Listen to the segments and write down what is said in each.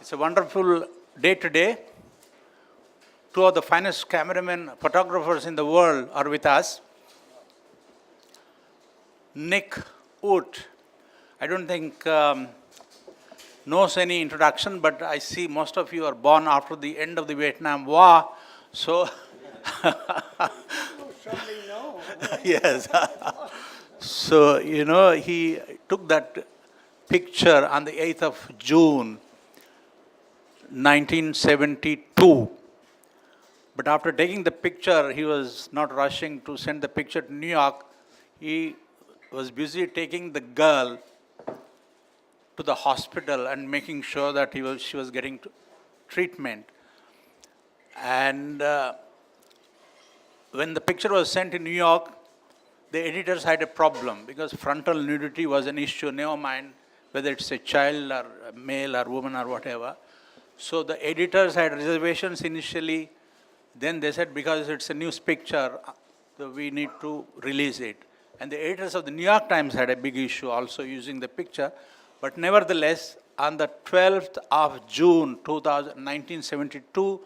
It's a wonderful day today. Two of the finest cameramen, photographers in the world are with us. Nick Wood, I don't think knows any introduction, but I see most of you are born after the end of the Vietnam War. So, Certainly no. yes. So, he took that picture on the 8th of June, 1972. But after taking the picture, he was not rushing to send the picture to New York. He was busy taking the girl to the hospital and making sure that she was getting treatment. And when the picture was sent to New York, the editors had a problem because frontal nudity was an issue, never mind whether it's a child or a male or woman or whatever. So the editors had reservations initially. Then they said, because it's a news picture, we need to release it. And the editors of the New York Times had a big issue also using the picture. But nevertheless, on the 12th of June 1972,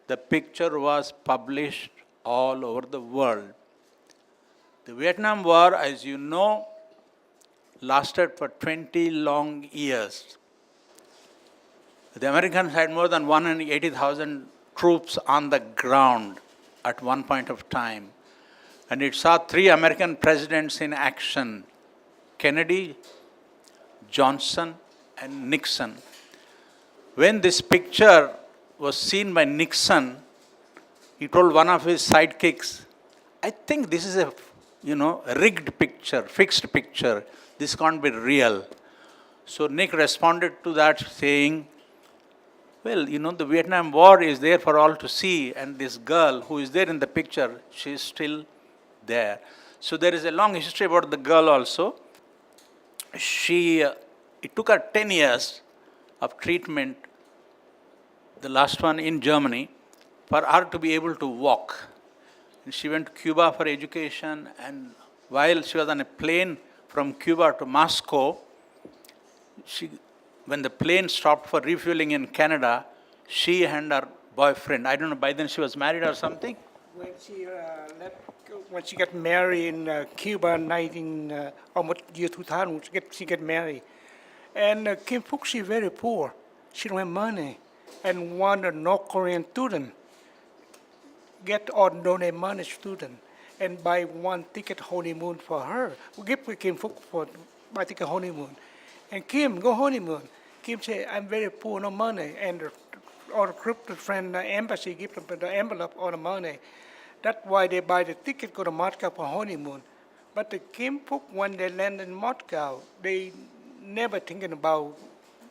the picture was published all over the world. The Vietnam War, as you know, lasted for 20 long years. The Americans had more than 180,000 troops on the ground at one point of time. And it saw three American presidents in action: Kennedy, Johnson, and Nixon. When this picture was seen by Nixon, he told one of his sidekicks, I think this is a rigged picture, fixed picture. This can't be real. So Nick responded to that saying, well, the Vietnam War is there for all to see, and this girl who is there in the picture, she is still there. So there is a long history about the girl also. It took her 10 years of treatment, the last one in Germany, for her to be able to walk. And she went to Cuba for education, and while she was on a plane from Cuba to Moscow, when the plane stopped for refueling in Canada, she and her boyfriend, I don't know, by then she was married or something? When she got married in Cuba in almost year 2000, she got married. And Kim Phuc, she very poor. She don't have money. And one North Korean student get or donate money student and buy one ticket honeymoon for her. We give Kim Phuc for buy ticket honeymoon. And Kim go honeymoon. Kim say, I'm very poor, no money. And all the group of friend, the embassy give them the envelope or the money. That's why they buy the ticket go to Moscow for honeymoon. But the Kim Phuc, when they land in Moscow, they never thinking about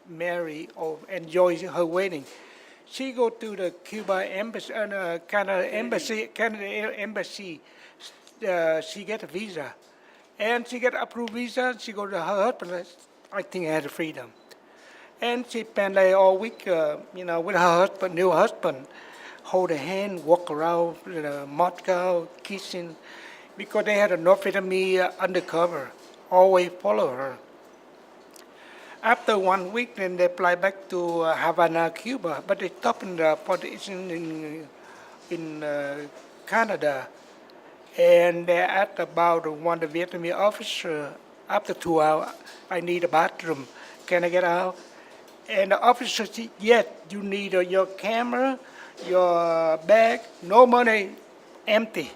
marry or enjoy her wedding. She go to the Cuba embassy, Canada embassy. She get a visa, and she get approved visa. She go to her husband. I think had freedom, and she spent like all week, with her husband, new husband, hold a hand, walk around Moscow, kissing, because they had a North Vietnamese undercover, always follow her. After 1 week, then they fly back to Havana, Cuba, but they stop in the in Canada, and they asked about one of the Vietnamese officer. After 2 hours, I need a bathroom. Can I get out? And the officer said, yes, you need your camera, your bag, no money, empty.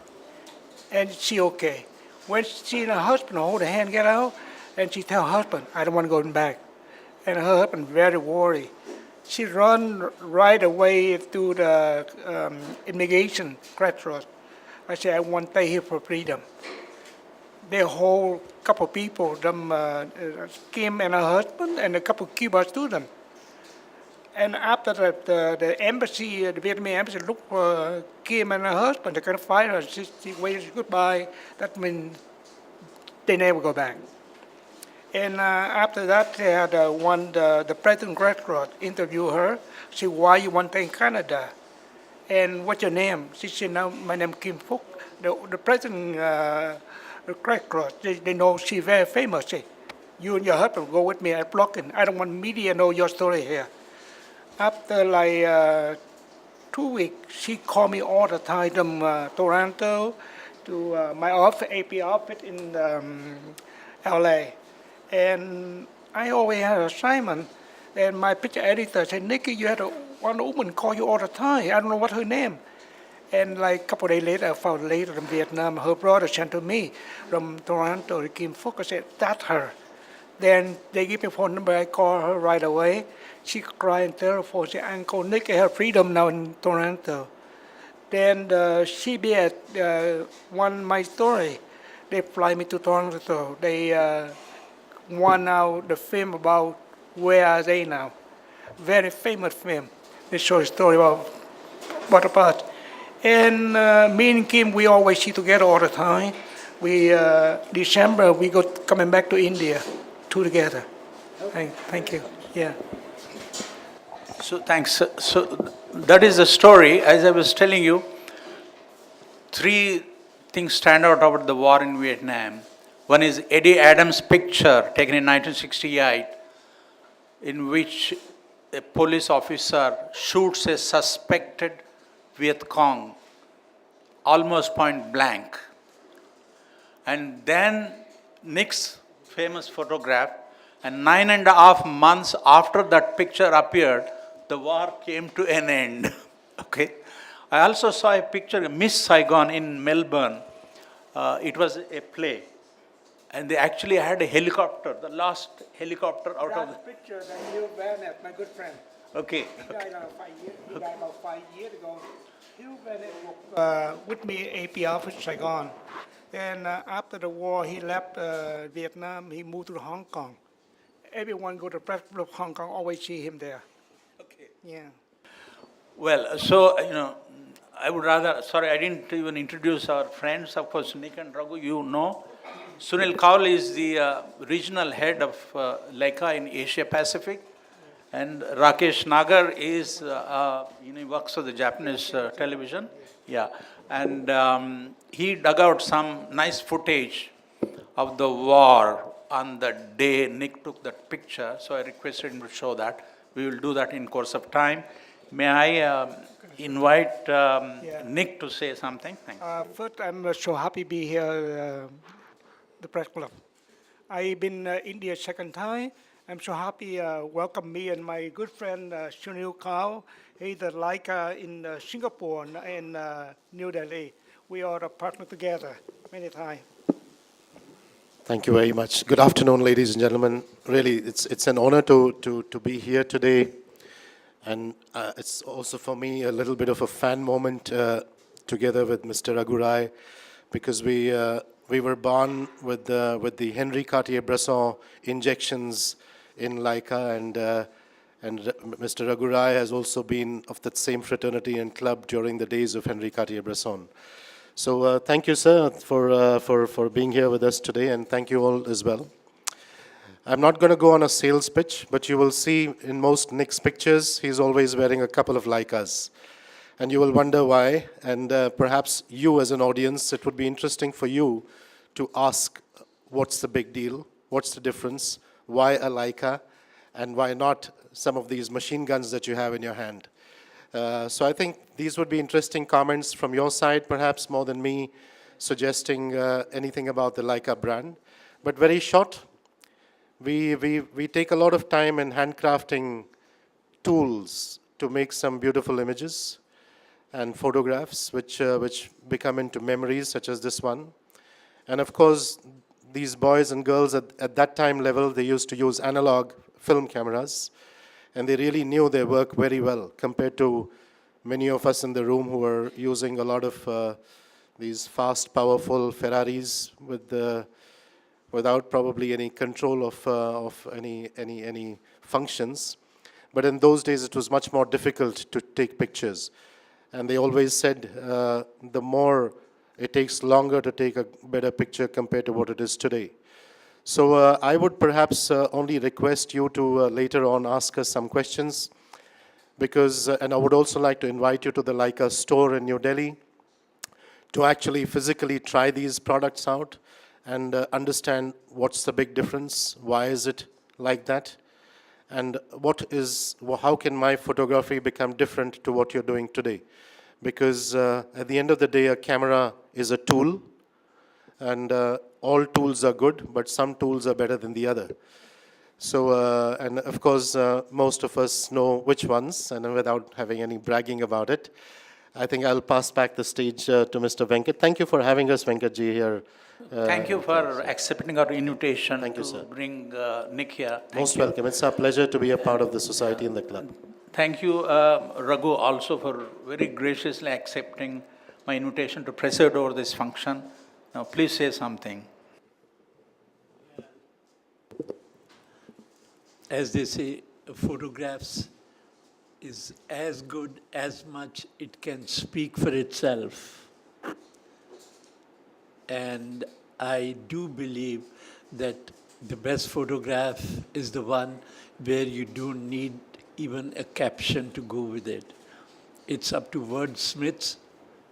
And she okay. When she and her husband hold her hand, get out, and she tell her husband, I don't want to go back. And her husband very worried. She run right away to the immigration crossroads. I say, I want to stay here for freedom. They hold a couple people, Kim and her husband, and a couple Cuban students. And after the embassy, the Vietnamese embassy look for Kim and her husband, they couldn't find her. She waved goodbye. That means they never go back. And after that, they had the president Gretchen interview her. She, why you want to in Canada? And what's your name? She said, no, my name is Kim Phuc. The president Gretchen, they know she's very famous. Say, you and your husband go with me at blocking. I don't want media know your story here. After like 2 weeks, she called me all the time from Toronto to my office, AP office in LA. And I always had an assignment. And my picture editor said, Nikki, you had one woman call you all the time. I don't know what her name. And like a couple of days later, I found later in Vietnam, her brother sent to me from Toronto, Kim Phúc. I said, that's her. Then they give me phone number. I call her right away. She cried on telephone. She said, Uncle Nick, I have freedom now in Toronto. Then she be at one my story. They fly me to Toronto. They want now the film about where are they now. Very famous film. They show a story about what about. And me and Kim, we always see together all the time. We December we go coming back to India, two together. Thank you. Yeah. So thanks. So that is the story. As I was telling you, three things stand out about the war in Vietnam. One is Eddie Adams' picture taken in 1968, in which a police officer shoots a suspected Viet Cong, almost point blank. And then Nick's famous photograph, and 9.5 months after that picture appeared, the war came to an end. Okay. I also saw a picture, Miss Saigon in Melbourne. It was a play. And they actually had a helicopter, the last helicopter out of the... picture that Hugh Bennett, my good friend. Okay. He died about 5 years. He died about 5 years ago. Hugh Bennett was with me at AP office Saigon. And after the war, he left Vietnam. He moved to Hong Kong. Everyone go to the President of Hong Kong, always see him there. Okay. Yeah. Well, so, I would rather, sorry, I didn't even introduce our friends. Of course, Nick and Raghu, you know. Sunil Kaul is the regional head of Leica in Asia Pacific. And Rakesh Nagar is, he works for the Japanese television. Yeah. And he dug out some nice footage of the war on the day Nick took that picture. So I requested him to show that. We will do that in course of time. May I invite Nick to say something? Thanks. First, I'm so happy to be here, the press club. I've been India second time. I'm so happy welcome me and my good friend Sunil Kao. He's the Leica in Singapore and New Delhi. We are a partner together many times. Thank you very much. Good afternoon, ladies and gentlemen. Really, it's an honor to be here today. And it's also for me a little bit of a fan moment together with Mr. Agurai, because we were born with the Henri Cartier-Bresson injections in Leica, and Mr. Agurai has also been of that same fraternity and club during the days of Henri Cartier-Bresson. So thank you, sir, for being here with us today, and thank you all as well. I'm not going to go on a sales pitch, but you will see in most Nick's pictures, he's always wearing a couple of Leicas. And you will wonder why, and perhaps you as an audience, it would be interesting for you to ask, what's the big deal? What's the difference? Why a Leica? And why not some of these machine guns that you have in your hand? So I think these would be interesting comments from your side, perhaps more than me suggesting anything about the Leica brand. But very short, we take a lot of time in handcrafting tools to make some beautiful images and photographs which become into memories such as this one. And of course, these boys and girls at that time level, they used to use analog film cameras, and they really knew their work very well compared to many of us in the room who were using a lot of these fast, powerful Ferraris without probably any control of any functions. But in those days, it was much more difficult to take pictures. And they always said the more it takes longer to take a better picture compared to what it is today. So I would perhaps only request you to later on ask us some questions, because, and I would also like to invite you to the Leica store in New Delhi to actually physically try these products out and understand what's the big difference, why is it like that. and how can my photography become different to what you're doing today? Because at the end of the day, a camera is a tool, and all tools are good, but some tools are better than the other. So, and of course, most of us know which ones, and without having any bragging about it, I think I'll pass back the stage to Mr. Venkat. Thank you for having us, Venkatji, here. Thank you for accepting our invitation Thank you, to sir. bring Nick here. Thank Most you. welcome. It's our pleasure to be a part of the society and the club. Thank you, Raghu, also for very graciously accepting my invitation to preside over this function. Now, please say something. As they say, photographs is as good as much it can speak for itself. And I do believe that the best photograph is the one where you don't need even a caption to go with it. It's up to wordsmiths,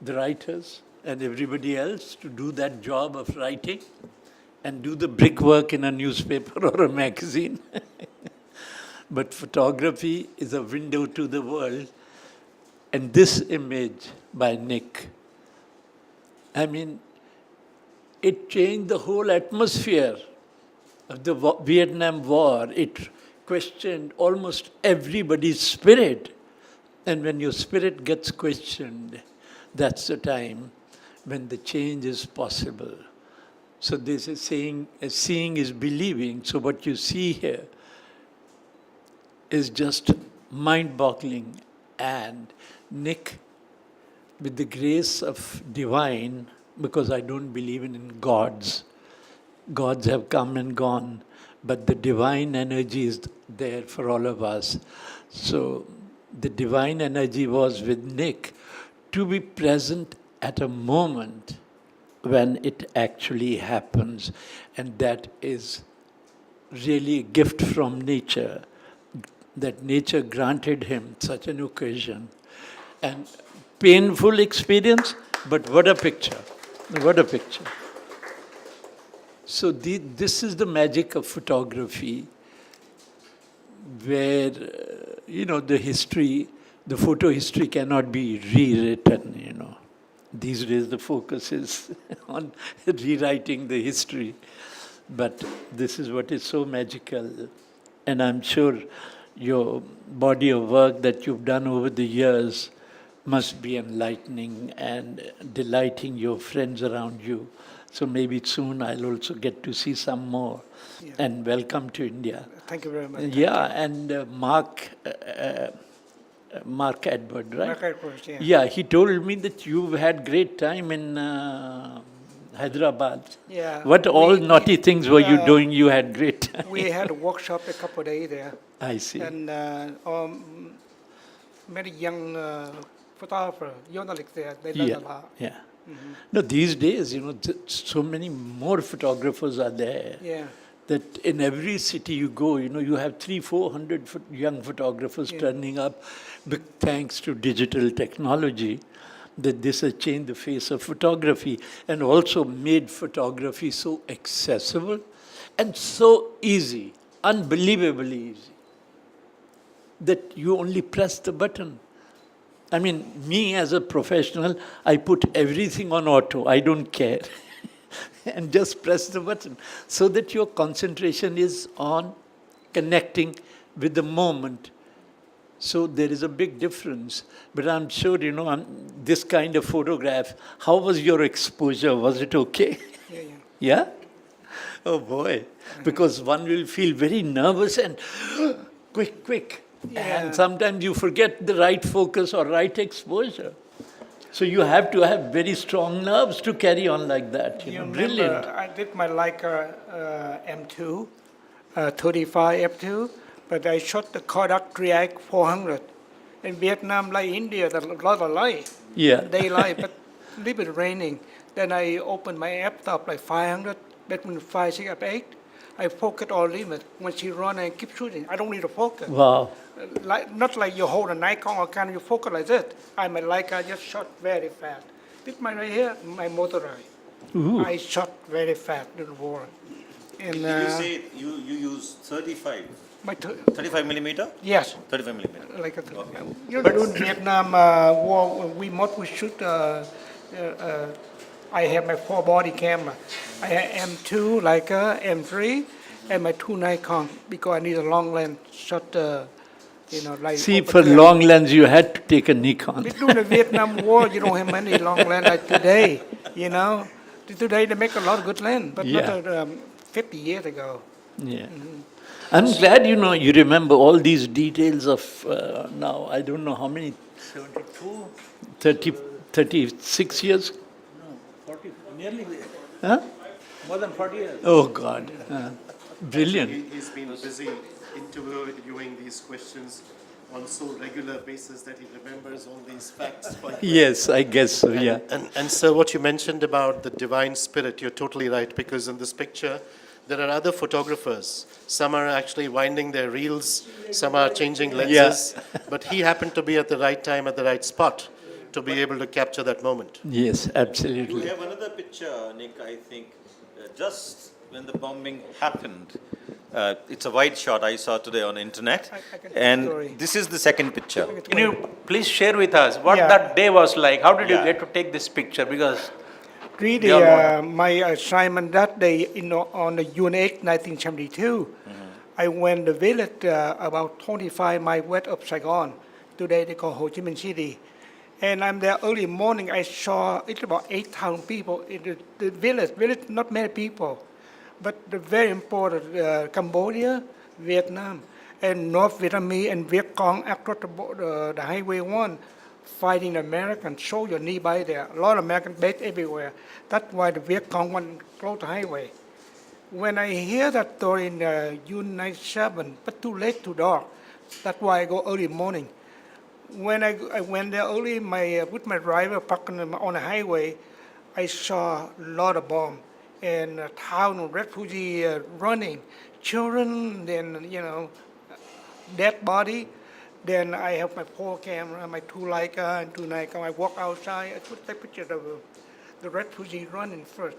the writers, and everybody else to do that job of writing and do the brickwork in a newspaper or a magazine. But photography is a window to the world. And this image by Nick, I mean, it changed the whole atmosphere of the Vietnam War. It questioned almost everybody's spirit. And when your spirit gets questioned, that's the time when the change is possible. So this is saying, seeing is believing. So what you see here is just mind-boggling. And Nick, with the grace of divine, because I don't believe in gods. Gods have come and gone, but the divine energy is there for all of us. So the divine energy was with Nick to be present at a moment when it actually happens. And that is really a gift from nature, that nature granted him such an occasion. And painful experience, but what a picture. What a picture. So this is the magic of photography, where, the history, the photo history cannot be rewritten, These days the focus is on rewriting the history. But this is what is so magical. And I'm sure your body of work that you've done over the years must be enlightening and delighting your friends around you. So maybe soon I'll also get to see some more. Yeah. And welcome to India. Thank you very much. Yeah, and Mark Edward, right? Mark Edwards, yeah. Yeah, he told me that you've had great time in Hyderabad. Yeah. What all We- naughty things were you uh, doing? You had great time. We had a workshop a couple of days there, I see. and many young photographers, journalists there, they learned a lot. Yeah. No, these days, so many more photographers are there. Yeah. That in every city you go, you have 300-400 young photographers turning up, thanks to digital technology, that this has changed the face of photography and also made photography so accessible and so easy, unbelievably easy, that you only press the button. I mean, me as a professional, I put everything on auto. I don't care. And just press the button so that your concentration is on connecting with the moment. So there is a big difference. But I'm sure, this kind of photograph, how was your exposure? Was it okay? Yeah, yeah. Yeah? Oh boy. Because one will feel very nervous and quick. Yeah. And sometimes you forget the right focus or right exposure. So you have to have very strong nerves to carry on like that. You remember, Brilliant. I did my Leica M2, 35 F2, but I shot the Kodak Triac 400. In Vietnam, like India, there's a lot of light. Yeah. Daylight, but a little bit raining. Then I opened my laptop like 500, between 5, 6, 8. I focus all limit. When she run and keep shooting, I don't need to focus. Wow. Not like you hold a Nikon or can you focus like this. I'm a Leica, just shot very fast. This my right here, my motorized. Ooh. I shot very fast in the war. And You say you use 35. My 35 millimeter? yes, 35 millimeter. like a, you know, during Vietnam War, when we mostly shoot. I have my 4-body camera. I have M2 Leica, M3, and my 2 Nikon because I need a long lens shot. You know, like See, over for 300. long lens, you had to take a Nikon. But during the Vietnam War, you don't have many long lens like today. You know, today they make a lot of good lens, but Yeah. not 50 years ago. Yeah. I'm glad you remember all these details of now, I don't know how many, 72? 30, 36 years? No, 40, nearly, Huh? more than 40 years. Oh, God. Brilliant. He's been busy interviewing these questions on so regular basis that he remembers all these facts quite well. Yes, I guess so, yeah. And sir, what you mentioned about the divine spirit, you're totally right, because in this picture, there are other photographers. Some are actually winding their reels, some are changing lenses, but he happened to be at the right time, at the right spot to be able to capture that moment. Yes, You absolutely. have another picture, Nick, I think, just when the bombing happened. It's a wide shot I saw today on internet. I can tell the story. And this is the second picture. Can you please share with us what Yeah. that day was like? How did you Yeah. get to take this picture? Because Really, They are my assignment that day on the June 8, 1972, I went to village about 25 miles west of Saigon. Today they call Ho Chi Minh City. And I'm there early morning. I saw it's about 8,000 people in the village. Village, not many people, but the very important Cambodia, Vietnam, and North Vietnamese and Viet Cong across the Highway 1 fighting Americans, soldiers nearby there. A lot of American based everywhere. That's why the Viet Cong went close the highway. When I hear that story in June 97, but too late, too dark. That's why I go early morning. When I went there early, with my driver parking on the highway, I saw a lot of bomb and a town of refugee running, children, then dead body. Then I have my 4 camera, my 2 Leica and 2 Nikon. I walk outside, I took a picture of the refugee running first.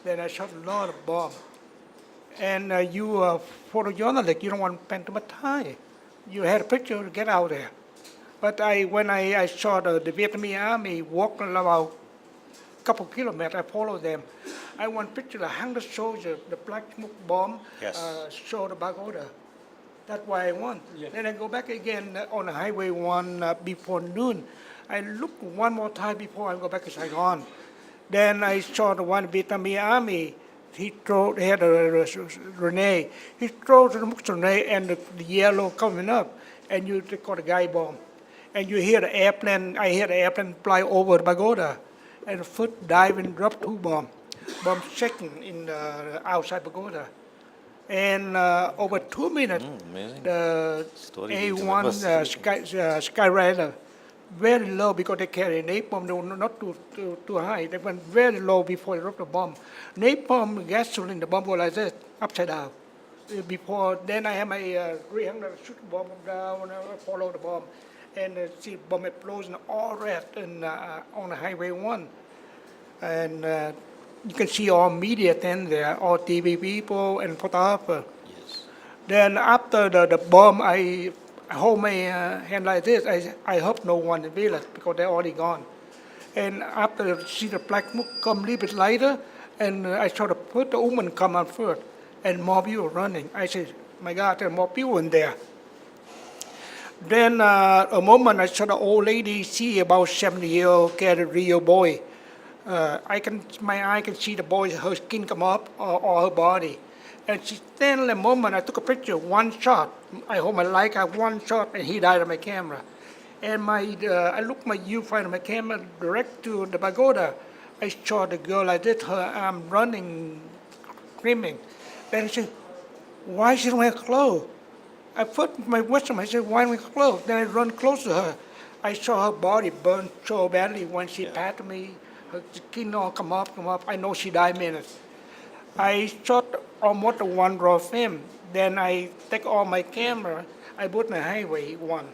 Then I shot a lot of bomb. And you photojournalist, you don't want to spend too much time. You had a picture to get out there. But when I saw the Vietnamese army walking about a couple kilometers, I followed them. I want picture of 100 soldiers, the black smoke bomb, Yes. show the pagoda. That's why I want. Then I go back again on the Highway 1 before noon. I look one more time before I go back to Saigon. Then I saw the one Vietnamese army. They had a grenade. He throws the grenade and the yellow coming up, and they call the guy bomb. And you hear the airplane, I hear the airplane fly over the pagoda, and the foot dive and drop 2 bombs. Bomb shaking in the outside pagoda. And over 2 minutes, amazing. the Story need to A1 remember. Skyrider, very low because they carry napalm, they were not too high. They went very low before they dropped the bomb. Napalm, gasoline, the bomb was like this, upside down. Before, then I had my 300 shoot the bomb down, I follow the bomb. And see the bomb explosion all red on the Highway 1. And you can see all media then there, all TV people and photographers. Yes. Then after the bomb, I hold my hand like this. I hope no one in the village because they're already gone. And after see the black smoke come a little bit later, and I saw the woman come out first, and more people running. I said, my God, there are more people in there. Then a moment I saw the old lady, see about 70-year-old, carry a real boy. My eye can see the boy, her skin come up or her body. And she stand a moment, I took a picture, one shot. I hold my Leica, one shot, and he died on my camera. And I look my viewfinder on my camera direct to the pagoda. I saw the girl like this, her arm running, screaming. Then I said, why she don't have clothes? I put my wisdom, I said, why don't we close? Then I run close to her. I saw her body burn so badly when she patted me. Her skin all come up. I know she died minutes. I shot almost 1 raw film. Then I take all my camera. I put in the Highway 1.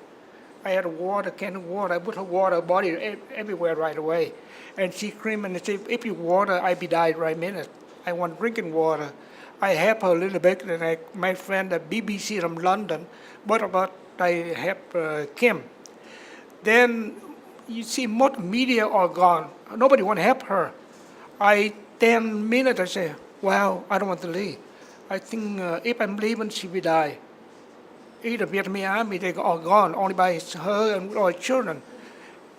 I had a can of water. I put her water, body everywhere right away. And she screamed and said, if you water, I be died right minute. I want drinking water. I help her a little bit, and my friend at BBC from London, but about I help Kim. Then you see most media are gone. Nobody want to help her. 10 minutes, I say, wow, I don't want to leave. I think if I'm leaving, she will die. Either Vietnamese army, they are gone, only by her and our children.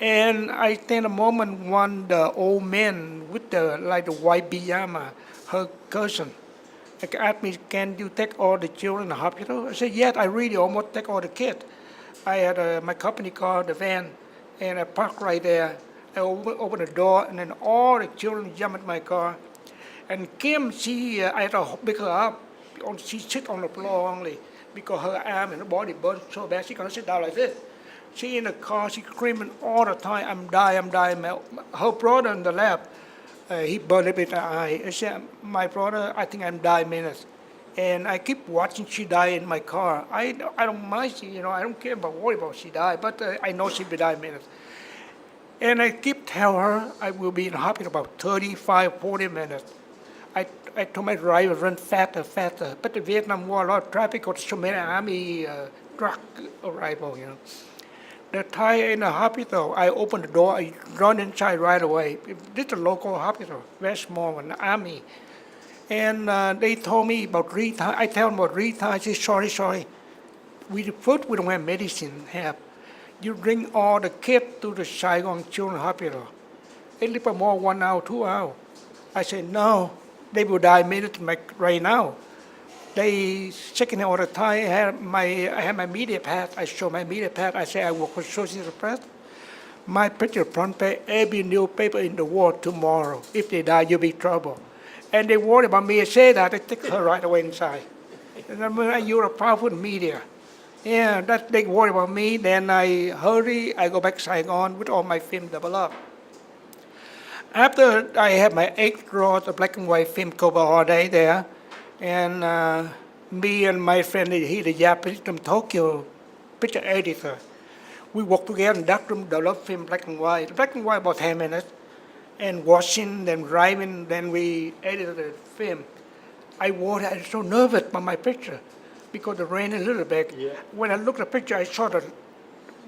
And I think a moment one the old man with the like the white pajama, her cousin, like asked me, can you take all the children to the hospital? I said, yes, I really almost take all the kids. I had my company car, the van, and I parked right there. I opened the door, and then all the children jumped in my car. And Kim, I had to pick her up. She sit on the floor only because her arm and her body burned so bad. She cannot sit down like this. She in the car, she screaming all the time, I'm dying. Her brother on the left, he burned a bit in the eye. I said, my brother, I think I'm dying minutes. And I keep watching she die in my car. I don't mind, I don't care about worry about she die, but I know she will die minutes. And I keep tell her I will be in the hospital about 35, 40 minutes. I told my driver run faster. But the Vietnam War, a lot of traffic, got so many army truck arrival, The time in the hospital, I opened the door, I run inside right away. This is a local hospital, very small one, the army. And they told me about 3 times, I tell them about 3 times, I say, sorry. We don't have medicine, You bring all the kids to the Saigon Children's Hospital. They live for more 1 hour, 2 hours. I said, no, they will die right now. They checking all the time. I have my media pass. I show my media pass. I say I work for Associated Press. My picture front page, every newspaper in the world tomorrow. If they die, you'll be in trouble. And they worry about me. I say that, they take her right away inside. And I mean, you're a powerful media. Yeah, that they worry about me. Then I hurry. I go back to Saigon with all my film double up. After I have my 8 rolls of black and white film cover all day there, and me and my friend, he the Japanese from Tokyo picture editor, we work together in that room, develop film black and white. Black and white about 10 minutes, and washing, then driving, then we edited the film. I was so nervous by my picture because it rained a little bit. Yeah. When I looked at the picture, I saw the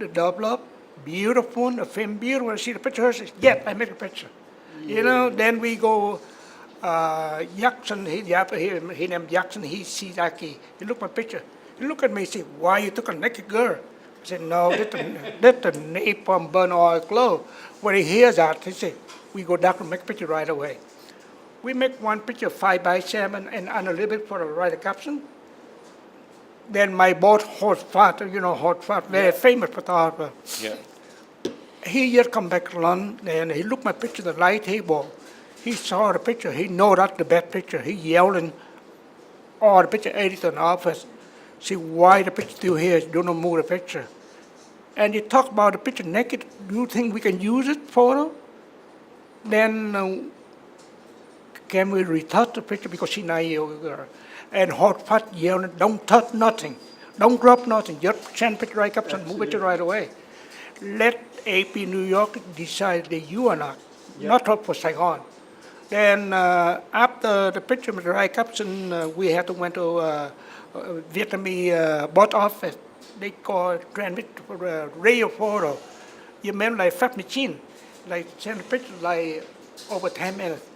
double up, beautiful, the film beautiful. I see the picture, I said, yes, I make a picture. Yeah. Then we go, Jackson, he named Jackson, he's Shizaki. He looked at my picture. He looked at me and said, why you took a naked girl? I said, no, that's the napalm burn oil clothes. When he hears that, he said, we go down and make a picture right away. We make one picture 5x7 and a little bit for the writer caption. Then my boss, Hot Fat, very famous photographer. Yeah. He just come back to London and he looked at my picture at the light table. He saw the picture. He know that's the best picture. He yelling all the picture editor in the office. See why the picture still here? Don't move the picture. And he talked about the picture naked. Do you think we can use it photo? Then can we retouch the picture because she's 9-year-old girl? And Hot Fat yelling, don't touch nothing. Don't drop nothing. Just send picture right up and move it right away. Let AP New York decide that you are not up for Saigon. Then after the picture with the right caption, we had to went to Vietnamese bot office. They call transmit radio photo. You mean like fax machine, like send a picture like over 10 minutes.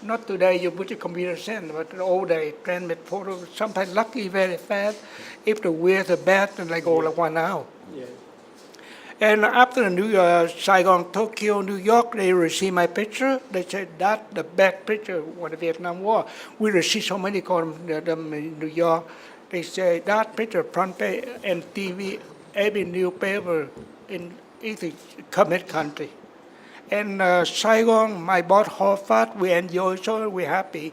Not today, you put your computer send, but the old day, transmit photo, sometimes lucky, very fast. If the weather bad, then they go like 1 hour. Yeah. And after the Saigon, Tokyo, New York, they received my picture. They said that's the best picture of the Vietnam War. We received so many calls them in New York. They say that picture, front page, and TV, every newspaper in each commit country. And Saigon, my boss, Hot Fat, we enjoy, so we're happy.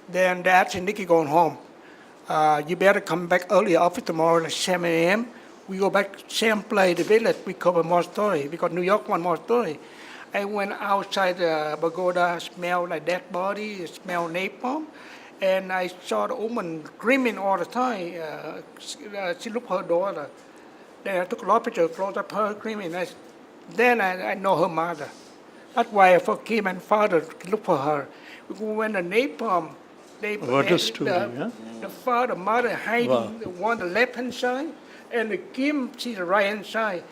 Then they asked Nicky going home. You better come back early office tomorrow at 7 a.m. We go back, same place, the village, we cover more story, because New York want more story. I went outside the pagoda, smell like dead body, smell napalm, and I saw the woman screaming all the time. She looked her daughter. Then I took a lot of pictures, close up her screaming. Then I know her mother. That's why I for Kim and father look for her. When the napalm, What a story, huh? The father, mother hiding, Wow. one the left hand side, and the Kim, see the right hand side.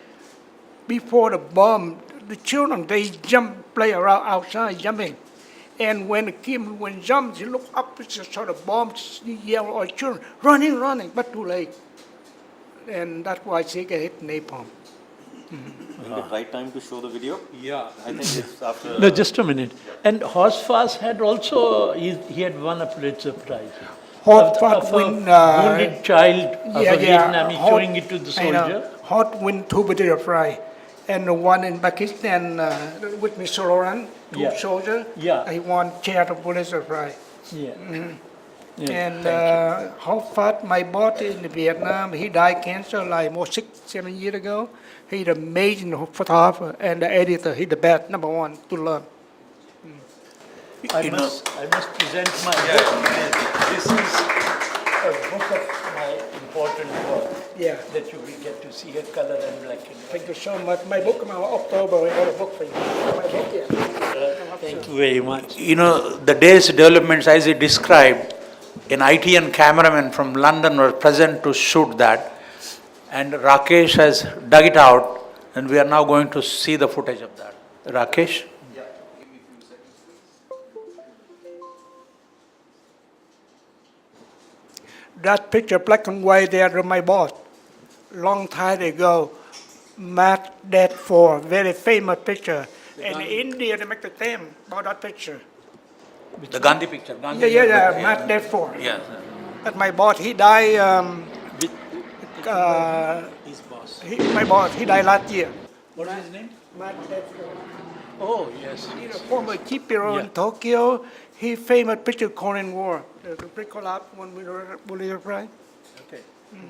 Before the bomb, the children, they jump, play around outside, jumping. And when the Kim, when jump, she look up, she saw the bomb, she yell, all children, running, but too late. And that's why she get hit napalm. Is it the right time to show the video? Yeah. I think it's after. No, just a minute. And Horsfast had also, he had won a Pulitzer Prize. Hot Of Hot a win, wounded child of a Vietnamese, hot- showing it to the I know. soldier. Hot win two Pulitzer Prize. And the one in Pakistan with Mr. Laurent, two Yeah. soldiers, Yeah. he won chair of Pulitzer Prize. Yeah. And thank you. how fast my boss in Vietnam, he died cancer like more 6-7 years ago. He's an amazing photographer and the editor. He's the best, number one to learn. I must present my book. This is a book of my important work Yeah. that you will get to see a color and black and white. Thank you so much. My book come out October. I got a book for you. My book, yeah. Thank you very much. You know, the day's developments as he described, an IT and cameraman from London were present to shoot that. And Rakesh has dug it out, and we are now going to see the footage of that. Rakesh? That picture, black and white, there of my boss. Long time ago, Matt Dead for very famous picture. In India, they make the same about that picture. The Gandhi picture. Gandhi Yeah, Matt Dead for. Yes. That's my boss. He died. His boss. My boss. He died last year. What is his name? Matt Dead for. Oh, yes. He's a former chief bureau in Yeah. Tokyo. He famous picture Korean War. The big collapse when we were Pulitzer Prize. Okay.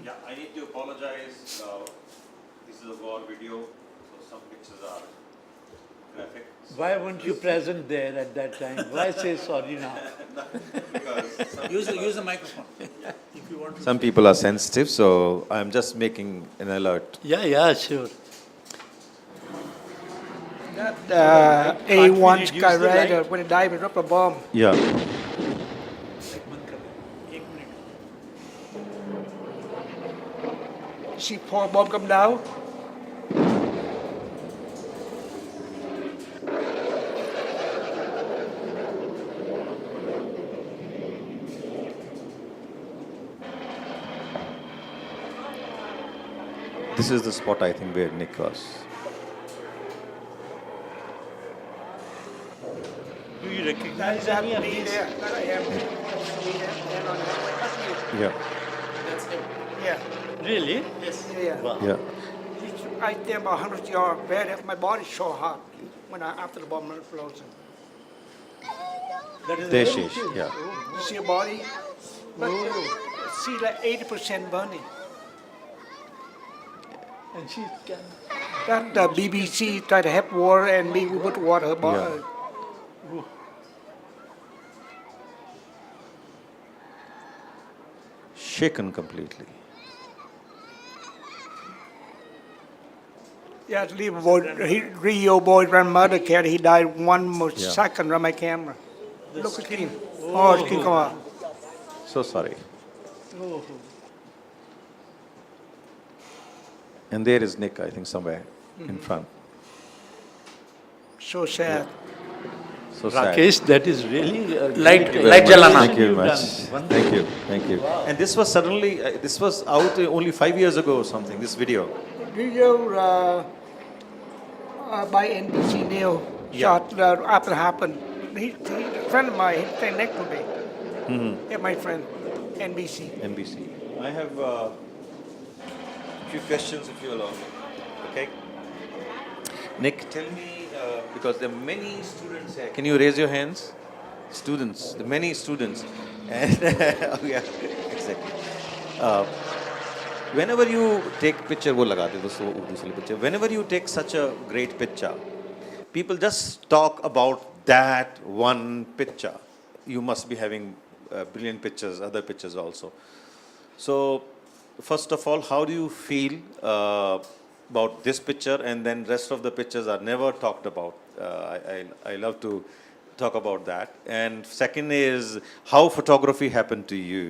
Yeah, I need to apologize. This is a war video, so some pictures are graphic. Why weren't you present there at that time? Why say sorry now? Use the microphone. If you want to. Some people are sensitive, so I'm just making an alert. Yeah, sure. That A1 reduce the skywriter light? when he died with rubber bomb. Yeah. See four bomb come down. This is the spot I think where Nick was. Do you recognize any of these? There, that I am. And on that, Yeah. yeah, Really? yeah. Wow. Yeah. I stand about 100 yards back. My body's so hot when after the bomb explosion. That is Deshish, yeah. You see your body? But see like 80% burning. And she can. That the BBC tried to have water and we put water. Yeah. Shaken completely. Yeah, Rio boy grandmother cat. He died one more Yeah. second on my camera. Look at him. Oh, skin come out. So sorry. And there is Nick, I think, somewhere in front. So sad. So sad. Rakesh, that is really Light- great. light jalana. Thank you You've very much. done. Wonderful. Thank you. Thank you. And this was suddenly, this was out only 5 years ago or something, this video. Rio by NBC News shot after it happened. He's a friend of mine. He stayed next to me. Yeah, my friend, NBC. NBC. I have a few questions if you allow me. Okay? Nick, tell me, because there are many students here. Can you raise your hands? Students, the many students. And oh yeah, exactly. Whenever you take picture, वो लगा दे दोस्तों दूसरी picture. Whenever you take such a great picture, people just talk about that one picture. You must be having brilliant pictures, other pictures also. So, first of all, how do you feel about this picture, and then rest of the pictures are never talked about? I love to talk about that. And second is how photography happened to you,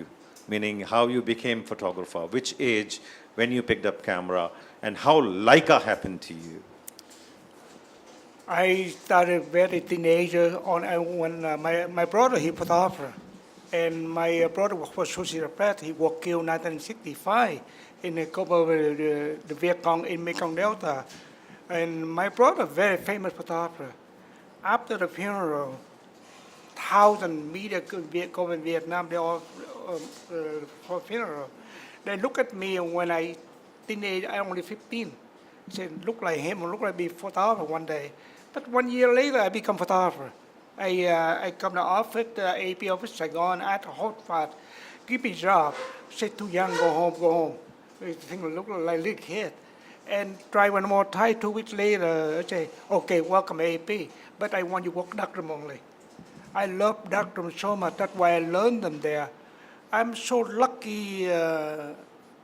meaning how you became photographer, which age, when you picked up camera, and how Leica happened to you. I started very teenager on when my brother he photographer, and my brother was sociopath. He was killed 1965 in a couple of the Viet Cong in Mekong Delta, and my brother very famous photographer. After the funeral, thousand media go in Vietnam. They all for funeral. They look at me when I teenage. I only 15. Said look like him or look like be photographer one day. But 1 year later, I become photographer. I come to office, AP office, Saigon, at hot fat, give me job. Say too young, go home, go home. I think look like little kid. And try one more time, 2 weeks later, I say, okay, welcome AP, but I want you to work darkroom only. I love darkroom so much, that's why I learned them there. I'm so lucky,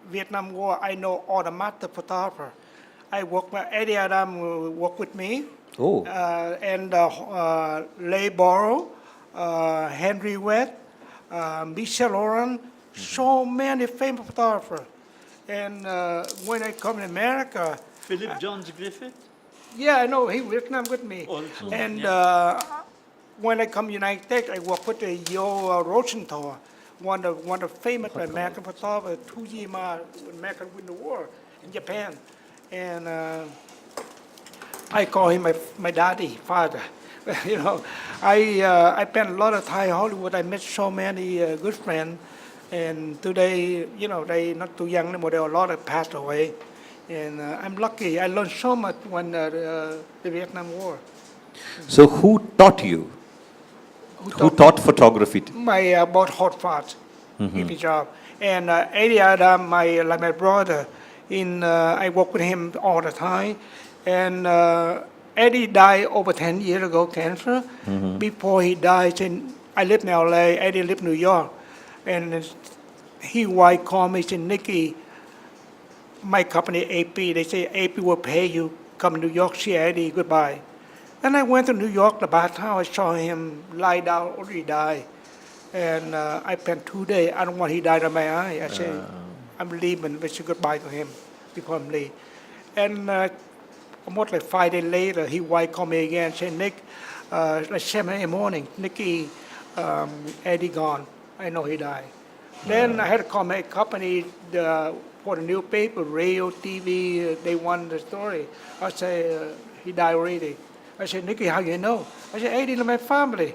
Vietnam War, I know all the master photographer. I work with Eddie Adam, work with me. Oh. And Leigh Borrow, Henry West, Michel Laurent, so many famous photographers. And when I come to America, Philip Johns Griffith? yeah, I know he Vietnam with me. Also, And when I come to United States, I work with Yo Rosenthal, one of the famous American photographers, 2 years American win the war in Japan. And I call him my daddy, father. You know, I spent a lot of time in Hollywood. I met so many good friends, and today, you know, they not too young anymore. There are a lot that passed away, and I'm lucky. I learned so much when the Vietnam War. So who taught you? Who taught photography? My both hot fast, give me job, and Eddie Adam, my brother, I work with him all the time. And Eddie died over 10 years ago, cancer. Before he died, I live in LA, Eddie lived in New York. And wife called me, said, Nikki, my company AP, they say AP will pay you, come to New York, see Eddie, goodbye. Then I went to New York, the bathhouse, I saw him lie down, already died. And I spent 2 days, I don't want he died in my eye. I said, I'm leaving, but say goodbye to him before I'm leaving. And almost like 5 days later, his wife called me again, said, Nick, like 7 in the morning, Nicky, Eddie gone. I know he died. Then I had to call my company for the newspaper, radio, TV, they wanted the story. I say, he died already. I said, Nicky, how you know? I said, Eddie is my family.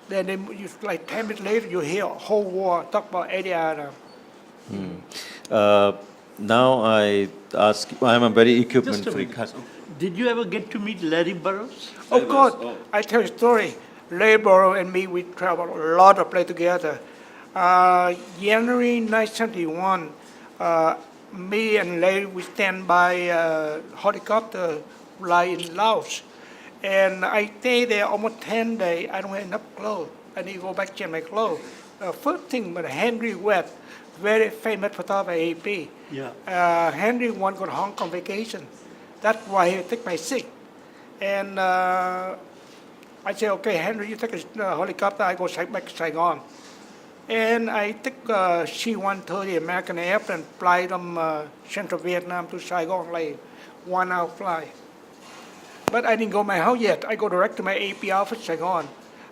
Then like 10 minutes later, you hear a whole war talk about Eddie Adam. Now I ask, I am a very equipment Just a freak. minute. Did you ever get to meet Larry Burroughs? Of course, I tell you a story. Leigh Borrow and me, we traveled a lot of places together. January 1971, me and Leigh, we stand by helicopter fly in Laos. And I stay there almost 10 days. I don't have enough clothes. I need to go back to change my clothes. First thing, but Henry West, very famous photographer, AP. Yeah. Henry wanted to go to Hong Kong vacation. That's why he took my sick. And I said, okay, Henry, you take a helicopter, I go back to Saigon. And I took C-130 American airplane, fly from Central Vietnam to Saigon, like 1 hour fly. But I didn't go to my house yet. I go direct to my AP office, Saigon.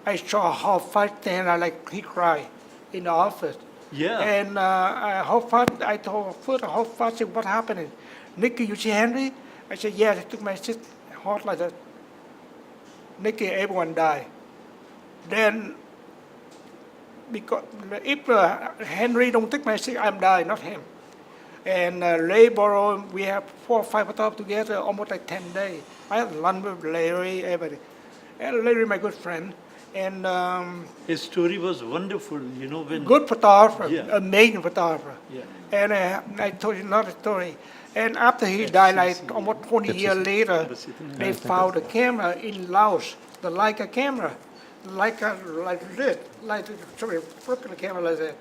I saw how fast then, he cried in the office. Yeah. And how fast, I told first, how fast, what happened? Nicky, you see Henry? I said, yeah, they took my sister, heart like that. Nicky, everyone died. Then, because if Henry don't take my sister, I'm dying, not him. And Leigh Borrow, we have 4 or 5 talks together, almost like 10 days. I had lunch with Larry, everybody. And Larry, my good friend. And His story was wonderful, you know, when... good photographer, Yeah. amazing photographer. Yeah. And I told you another story. And after he died, like almost 20 years later, they found a camera in Laos, the Leica camera, like this, sorry, flip the camera like that.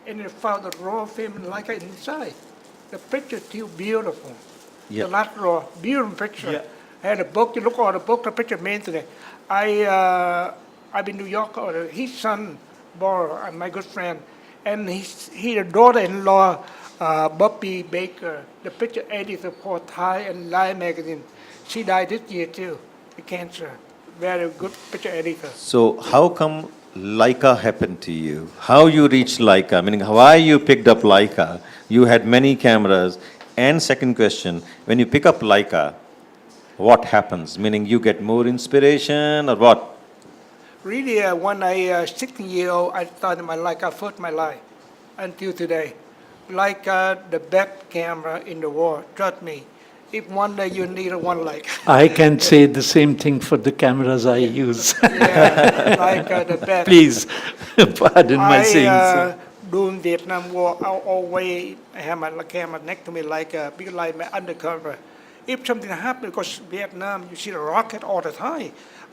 And they found the raw film Leica inside. The picture still beautiful. Yeah. The last raw, beautiful picture. Yeah. I had a book, you look at the book, the picture means today. I'm in New York. His son borrowed, my good friend, and his daughter-in-law, Bobby Baker, the picture editor for Thai and Life magazine. She died this year too, the cancer. Very good picture editor. So how come Leica happened to you? How you reached Leica? Meaning, why you picked up Leica? You had many cameras. And second question, when you pick up Leica, what happens? Meaning, you get more inspiration or what? Really, when I 16-year-old, I started my Leica first in my life until today. Leica, the best camera in the world. Trust me. If one day you need a one like. I can say the same thing for the cameras I use. Yeah, Leica, the best. Please, pardon my saying so. During Vietnam War, I always have my camera next to me like a big light my undercover. If something happened, because Vietnam, you see the rocket all the time,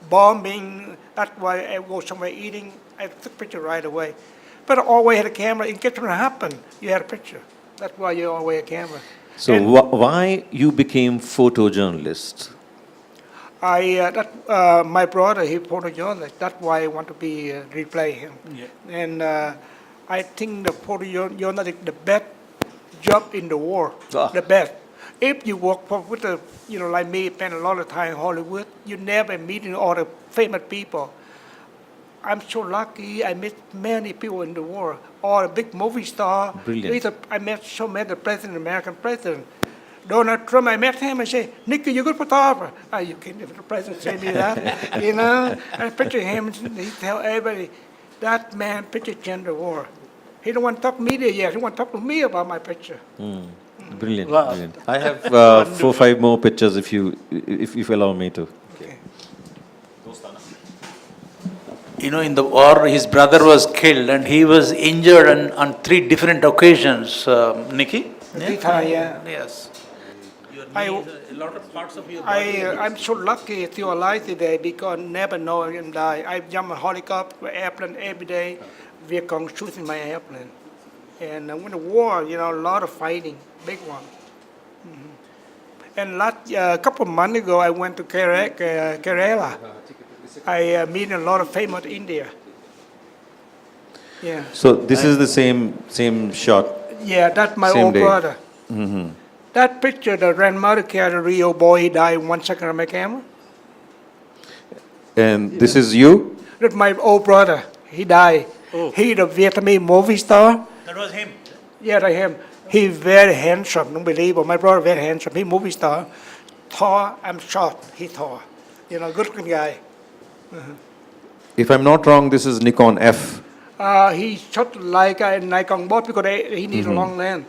bombing. That's why I go somewhere eating. I took picture right away. But I always had a camera. In case something happened, you had a picture. That's why you always have a camera. So And why you became photojournalist? my brother, he photojournalist. That's why I want to be replay him. Yeah. And I think the photojournalist the best job in the world, Ah. the best. If you work with the, like me, spend a lot of time in Hollywood, you never meet all the famous people. I'm so lucky. I met many people in the world, all the big movie stars. Brilliant. I met so many president, American president. Donald Trump, I met him and say, Nicky, you're a good photographer. You can't the president say me that, I picture him, he tell everybody, that man picture changed the world. He don't want to talk media yet. He want to talk to me about my picture. Brilliant, Wow. brilliant. I have 4 or 5 more pictures if you allow me to. Okay. In the war, his brother was killed and he was injured on 3 different occasions, Nikki? Yeah. Yes. I- A lot of parts of your body. I'm so lucky still alive today because never know I can die. I jump a helicopter, airplane every day. Viet Cong shooting my airplane. And when the war, a lot of fighting, big one. And a couple of months ago, I went to Kerala. I meet a lot of famous India. Yeah, So this is the same shot. yeah, that's my Same old day. brother. That picture, the grandmother carried a Rio boy, he died in 1 second on my camera. And this is you? That's my old brother. He died. He the Vietnamese movie star. That was him. Yeah, I am. He very handsome, unbelievable. My brother very handsome. He movie star. Tall, I'm short. He tall. Good looking guy. If I'm not wrong, this is Nikon F. He shot like a Nikon both because he need a long lens.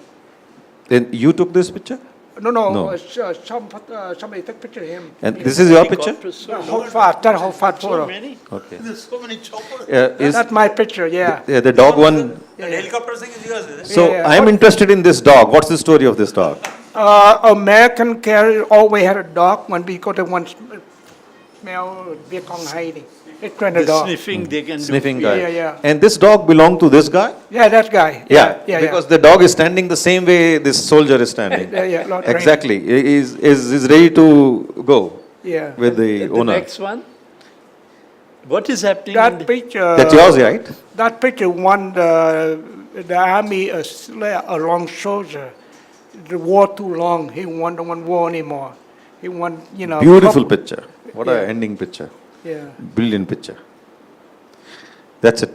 Then you took this picture? No, No. Somebody took picture of him. And this is your picture? Hold fast, that hold fast photo. Okay. There's so many choppers. That's my picture, yeah. The dog one. The helicopter thing is yours, is it? So Yeah. I'm interested in this dog. What's the story of this dog? American carrier always had a dog when we go to one smell Viet Cong hiding. They train the The dog. sniffing they can Sniffing do. guy. Yeah, yeah. And this dog belonged to this guy? Yeah, that guy. Yeah, yeah. because the dog is standing the same way this soldier is standing. Yeah, lot trained. Exactly. He is ready to go Yeah. with the The owner. next one? What is happening? in That the- picture. That's yours, right? That picture won the army a long soldier. The war too long. He don't want war anymore. He want Beautiful picture. What Yeah. a ending picture. Yeah. Brilliant picture. That's it.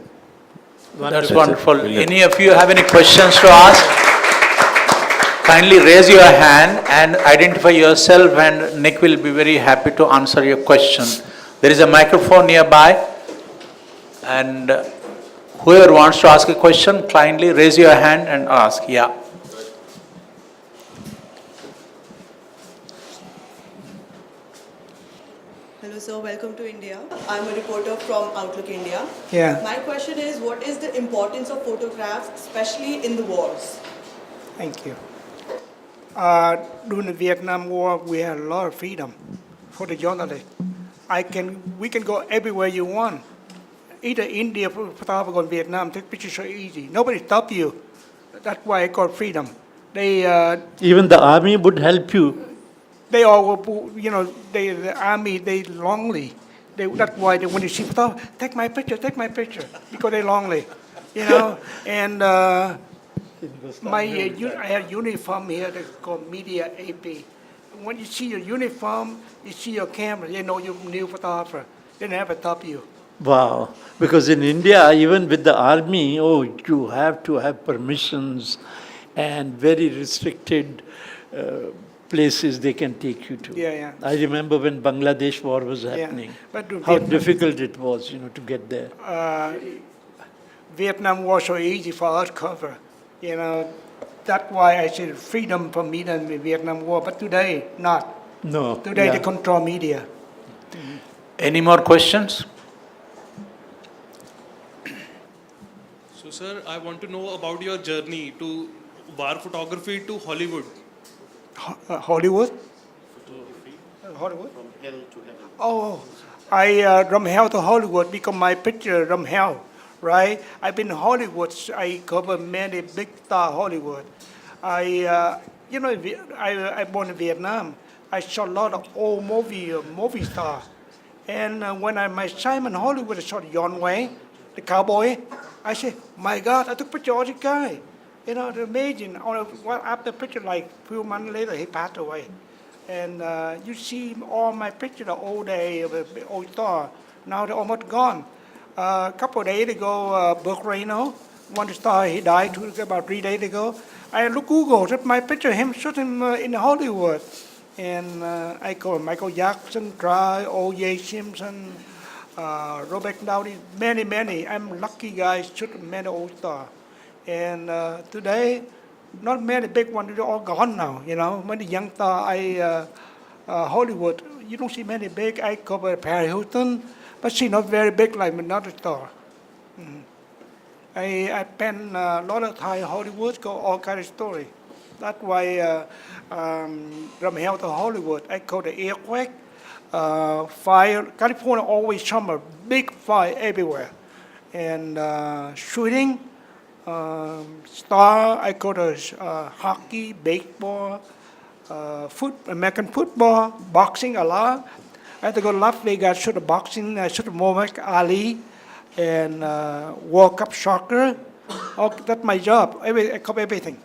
That's it. wonderful. Brilliant. Any of you have any questions to ask? Kindly raise your hand and identify yourself, and Nick will be very happy to answer your question. There is a microphone nearby, and whoever wants to ask a question, kindly raise your hand and ask. Yeah. Hello, sir. Welcome to India. I'm a reporter from Outlook India. Yeah. My question is, what is the importance of photographs, especially in the wars? Thank you. During the Vietnam War, we had a lot of freedom for the journalists. We can go everywhere you want. Either India, photographer, or Vietnam, take pictures so easy. Nobody stop you. That's why I call freedom. Even the army would help you. They all, the army, they lonely. That's why they, when you see photography, take my picture, because they're lonely, you know. And I have uniform here that's called Media AP. When you see your uniform, you see your camera, they know you're a new photographer. They never stop you. Wow. Because in India, even with the army, oh, you have to have permissions and very restricted places they can take you to. Yeah, yeah. I remember when Bangladesh war was happening, But to how Vietnam- difficult it was, to get there. Vietnam was so easy for us to cover, you know. That's why I said freedom for media in the Vietnam War. But today, not. No. Today yeah. they control media. Any more questions? So, sir, I want to know about your journey to war photography to Hollywood. Hollywood? Hollywood? From hell to heaven. Oh, I from hell to Hollywood because my picture from hell, right? I've been in Hollywood. I cover many big star Hollywood. I born in Vietnam. I saw a lot of old movie star. And when my Simon Hollywood, I saw John Wayne, the cowboy. I said, my God, I took picture of this guy. You know, imagine, after picture, like a few months later, he passed away. And you see all my pictures, the old day, the old star, now they're almost gone. A couple of days ago, Burke Reno, one star, he died about 3 days ago. I look Google, took my picture, him shooting in Hollywood. And I call Michael Jackson, Dry, O.J. Simpson, Robert Downey, many. I'm lucky guy, shoot many old stars. And today, not many big ones, they're all gone now, you know. Many young stars, Hollywood, you don't see many big. I cover Paris Hilton, but she's not very big like another star. I spend a lot of time in Hollywood, go all kind of story. That's why from hell to Hollywood, I call the earthquake, fire. California always summer, big fire everywhere. And shooting, star, I go to hockey, baseball, American football, boxing a lot. I had to go to Las Vegas, shoot the boxing, I shoot Muhammad Ali, and World Cup soccer. That's my job. I cover everything.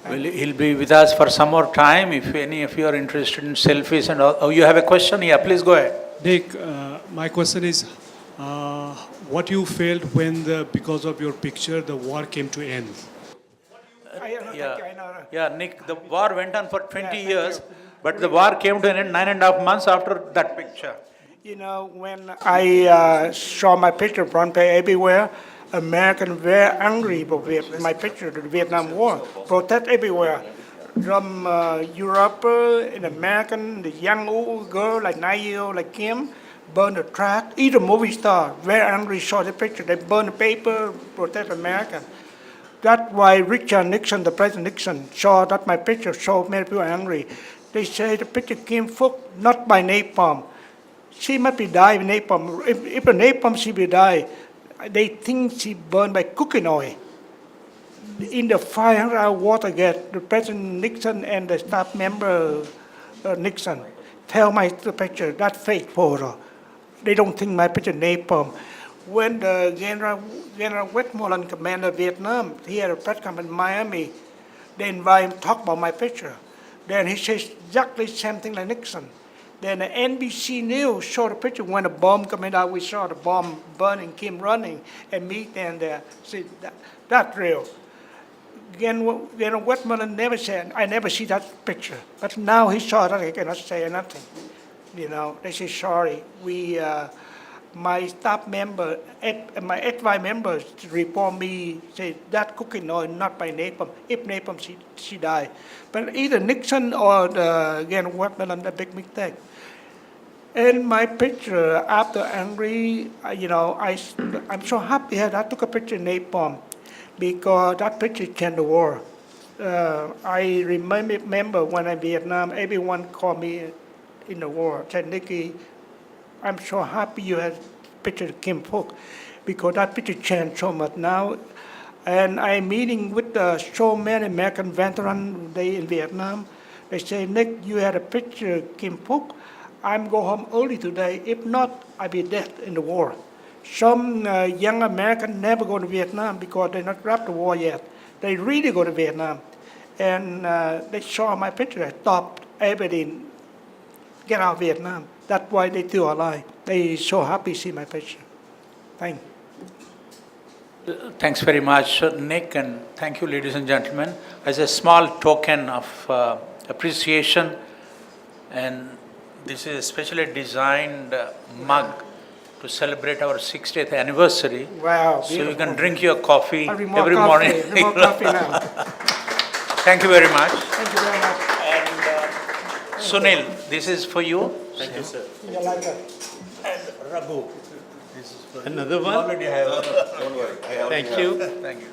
Well, he'll be with us for some more time if any of you are interested in selfies and all. Oh, you have a question? Yeah, please go ahead. Nick, my question is, what you felt when because of your picture, the war came to end? Yeah, Nick, the war went on for 20 thank years, you. but the war came to an end 9.5 months after that picture. You know, when I saw my picture front page everywhere, Americans very angry with my picture, the Vietnam War, protest everywhere. From Europe, in American, the young old girl like 9-year-old like Kim, burn the track. Even movie star, very angry, saw the picture. They burn the paper, protest American. That's why Richard Nixon, the President Nixon, saw that my picture, so many people angry. They say the picture Kim Phuc, not by napalm. She must be died with napalm. If the napalm, she will die. They think she burned by cooking oil. In the 500-hour Watergate, the President Nixon and the staff member Nixon tell my picture, that fake photo. They don't think my picture napalm. When the General Westmoreland, commander of Vietnam, he had a press conference in Miami, they invite him to talk about my picture. Then he says exactly same thing like Nixon. Then the NBC News showed a picture when the bomb coming out. We saw the bomb burning, Kim running, and me stand there. See, that's real. General Westmoreland never said, I never see that picture. But now he saw that, he cannot say nothing. You know, they say, sorry, my staff member, my advice members report me, say that cooking oil not by napalm. If napalm, she died. But either Nixon or again Westmoreland, a big mistake. And my picture after angry, I'm so happy that I took a picture in napalm because that picture changed the war. I remember when I'm in Vietnam, everyone called me in the war, said, Nicky, I'm so happy you had picture of Kim Phuc because that picture changed so much now. And I'm meeting with so many American veterans in Vietnam. They say, Nick, you had a picture of Kim Phuc. I'm go home early today. If not, I'll be dead in the war. Some young American never go to Vietnam because they not grabbed the war yet. They really go to Vietnam. And they saw my picture. I stopped everything, get out of Vietnam. That's why they still alive. They so happy to see my picture. Thank you. Thanks very much, Nick, and thank you, ladies and gentlemen. As a small token of appreciation, and this is a specially designed mug to celebrate our 60th anniversary. Wow, So you beautiful. can drink your coffee I'll drink more every coffee. morning. Drink more coffee now. Thank you very much. Thank you very much. And Sunil, this is for you. Thank you, sir. You like that? And Raghu. Another You one? already have. Don't worry. Thank you. Thank you.